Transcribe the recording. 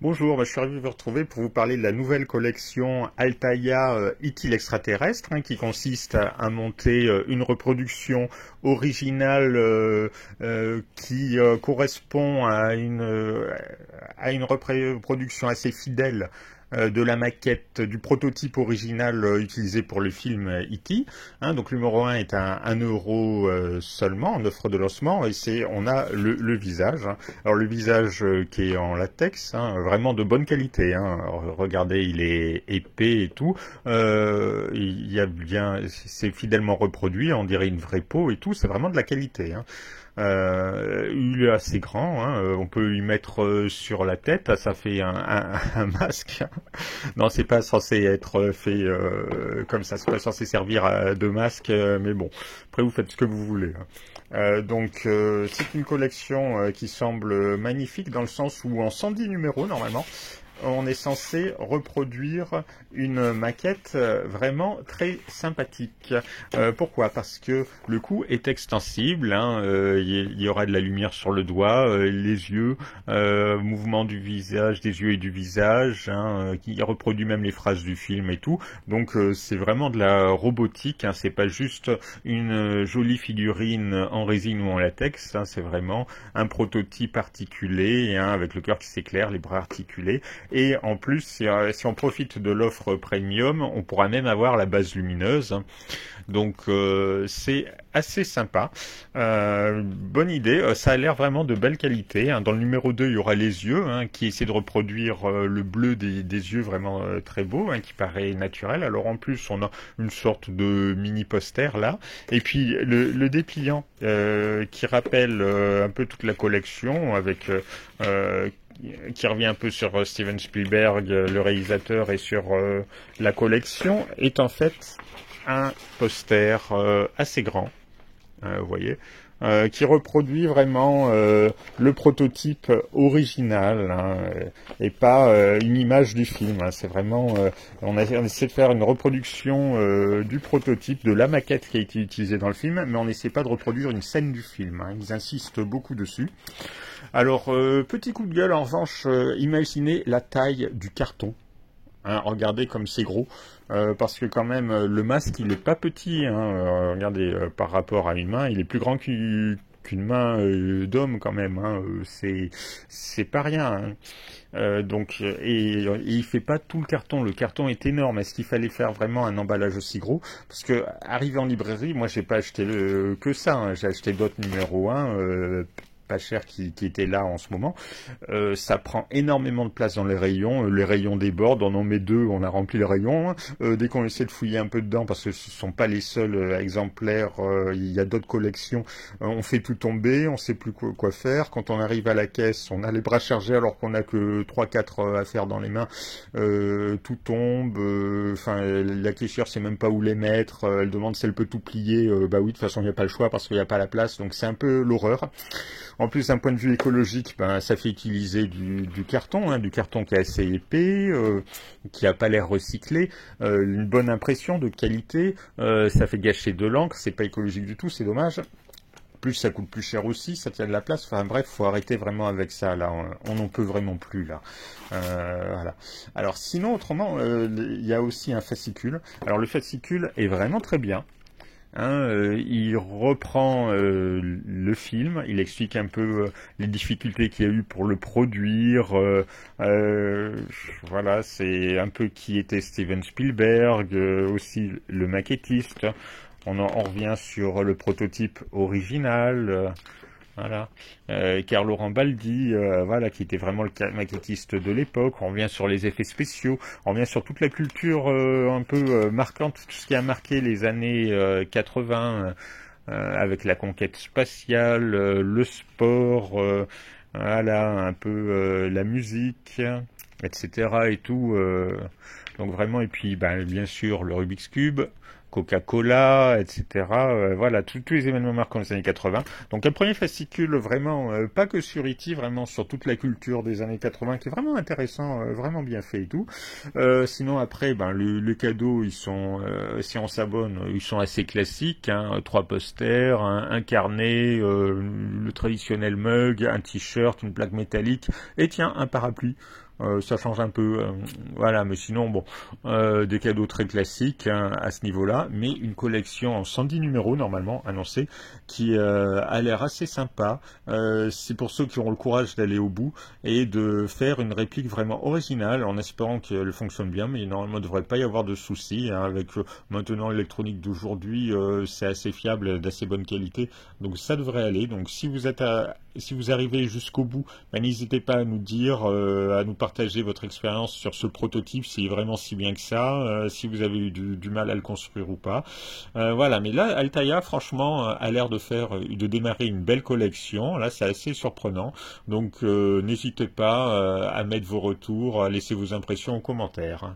Bonjour, je suis ravi de vous retrouver pour vous parler de la nouvelle collection Altaïa E.T. l'extraterrestre, qui consiste à monter une reproduction originale qui correspond à une reproduction assez fidèle de la maquette du prototype original utilisé pour le film E.T. Donc le numéro 1 est à 1 euro seulement en offre de lancement et on a le visage. Alors le visage qui est en latex, vraiment de bonne qualité. Alors, regardez, il est épais et tout. Il y a bien, c'est fidèlement reproduit, on dirait une vraie peau et tout. C'est vraiment de la qualité. Il est assez grand, on peut y mettre sur la tête, ça fait un masque. Non, c'est pas censé être fait comme ça, c'est pas censé servir de masque, mais bon, après vous faites ce que vous voulez. C'est une collection qui semble magnifique dans le sens où en 110 numéros normalement, on est censé reproduire une maquette vraiment très sympathique. Pourquoi? Parce que le cou est extensible, il y aura de la lumière sur le doigt, les yeux, mouvement du visage, des yeux et du visage, qui reproduit même les phrases du film et tout. Donc c'est vraiment de la robotique, c'est pas juste une jolie figurine en résine ou en latex, c'est vraiment un prototype articulé, avec le cœur qui s'éclaire, les bras articulés. Et en plus, si on profite de l'offre premium, on pourra même avoir la base lumineuse. Donc c'est assez sympa. Bonne idée. Ça a l'air vraiment de belle qualité. Dans le numéro 2, il y aura les yeux, qui essaie de reproduire le bleu des yeux vraiment très beau, qui paraît naturel. Alors en plus, on a une sorte de mini poster là. Et puis le dépliant qui rappelle un peu toute la collection avec qui revient un peu sur Steven Spielberg, le réalisateur, et sur la collection, est en fait un poster assez grand, vous voyez, qui reproduit vraiment le prototype original, et pas une image du film. C'est vraiment, on essaie de faire une reproduction du prototype, de la maquette qui a été utilisée dans le film, mais on n'essaie pas de reproduire une scène du film. Ils insistent beaucoup dessus. Alors, petit coup de gueule, en revanche, imaginez la taille du carton. Regardez comme c'est gros, parce que quand même, le masque, il est pas petit. Regardez, par rapport à une main, il est plus grand qu'une main d'homme quand même. C'est pas rien. Et il fait pas tout le carton. Le carton est énorme. Est-ce qu'il fallait faire vraiment un emballage aussi gros? Parce que arrivé en librairie, moi j'ai pas acheté que ça. J'ai acheté d'autres numéros 1. Pas cher qui était là en ce moment. Ça prend énormément de place dans les rayons débordent, on en met deux, on a rempli les rayons. Dès qu'on essaie de fouiller un peu dedans, parce que ce ne sont pas les seuls exemplaires, il y a d'autres collections, on fait tout tomber, on ne sait plus quoi faire. Quand on arrive à la caisse, on a les bras chargés alors qu'on n'a que 3-4 affaires dans les mains, tout tombe, la caissière sait même pas où les mettre, elle demande si elle peut tout plier, bah oui, de toute façon il n'y a pas le choix parce qu'il n'y a pas la place, donc c'est un peu l'horreur. En plus, d'un point de vue écologique, ça fait utiliser du carton, du carton qui est assez épais, qui n'a pas l'air recyclé, une bonne impression de qualité, ça fait gâcher de l'encre, c'est pas écologique du tout, c'est dommage. Plus ça coûte plus cher aussi, ça tient de la place. Enfin bref, faut arrêter vraiment avec ça là. On n'en peut vraiment plus là. Voilà. Alors sinon autrement, il y a aussi un fascicule. Alors le fascicule est vraiment très bien. Il reprend le film, il explique un peu les difficultés qu'il y a eu pour le produire. Voilà, c'est un peu qui était Steven Spielberg, aussi le maquettiste. On revient sur le prototype original. Voilà, Carlo Rambaldi, voilà, qui était vraiment le maquettiste de l'époque. On revient sur les effets spéciaux, on revient sur toute la culture un peu marquante, tout ce qui a marqué les années 80, avec la conquête spatiale, le sport, voilà, un peu la musique, etc. et tout. Donc vraiment, et puis bien sûr le Rubik's Cube, Coca-Cola, etc. Voilà, tous les événements marquants des années 80. Donc un premier fascicule vraiment, pas que sur E.T., vraiment sur toute la culture des années 80, qui est vraiment intéressant, vraiment bien fait et tout. Sinon après, les cadeaux, ils sont, si on s'abonne, ils sont assez classiques. 3 posters, un carnet, le traditionnel mug, un t-shirt, une plaque métallique, et tiens, un parapluie. ça change un peu, voilà, mais sinon bon, des cadeaux très classiques hein, à ce niveau-là, mais une collection en 110 numéros normalement annoncée qui a l'air assez sympa. C'est pour ceux qui auront le courage d'aller au bout et de faire une réplique vraiment originale en espérant qu'elle fonctionne bien, mais normalement il ne devrait pas y avoir de soucis hein, avec maintenant l'électronique d'aujourd'hui, c'est assez fiable, d'assez bonne qualité, donc ça devrait aller. Donc si vous arrivez jusqu'au bout, ben, n'hésitez pas à nous dire, à nous partager votre expérience sur ce prototype, s'il est vraiment si bien que ça, si vous avez eu du mal à le construire ou pas. Voilà, mais là, Altaïa, franchement, a l'air de démarrer une belle collection. Là, c'est assez surprenant. Donc, n'hésitez pas à mettre vos retours, à laisser vos impressions en commentaire.